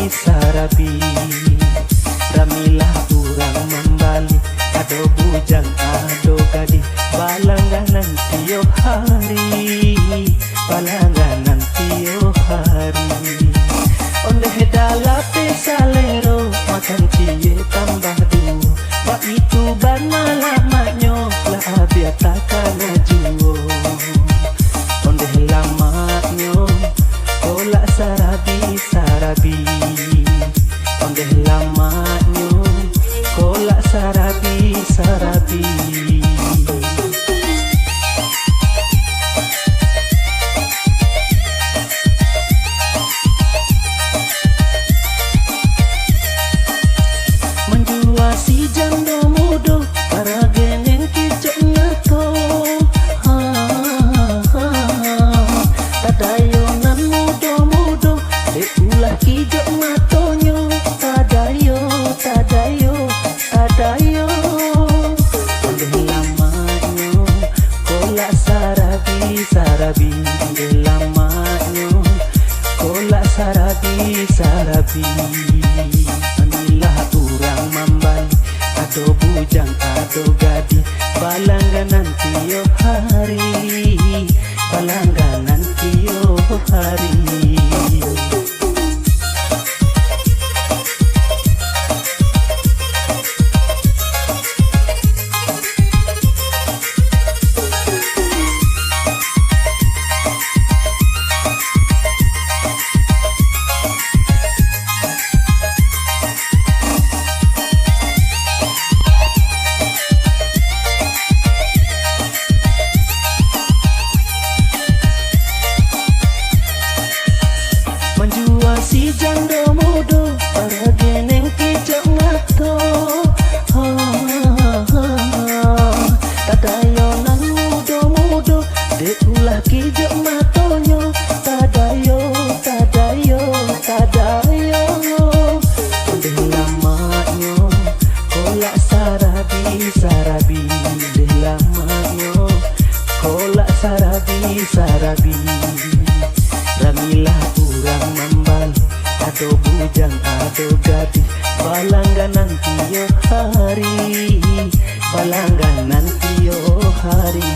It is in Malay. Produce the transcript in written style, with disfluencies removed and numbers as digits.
sarabi ramilah urang membalik ado bujang ado gadi balangganan tiyo hari balangganan tiyo hari onde dalape salero makan cie tambah duo ba itu ban malamanyo la abiatakan ajuo onde lamanyo kola sarabi sarabi onde lamanyo kola sarabi sarabi menjua si jando mudo para geneng kicok nyato tadayonan mudo-mudo de ulah kijok matonyo tadayo tadayo tadayo onde lamanyo kola sarabi sarabi onde lamanyo kola sarabi sarabi anilah urang mambal ado bujang ado gadi balangganan tiyo hari balangganan tiyo hari menjua si jando mudo para geneng kicok ngato tadayonan mudo-mudo de ulah kijok matonyo tadayo tadayo tadayo onde lamanyo kola sarabi sarabi onde lamanyo kola sarabi sarabi ramilah urang mambal ado bujang ado gadi balangganan tiyo hari balangganan tiyo hari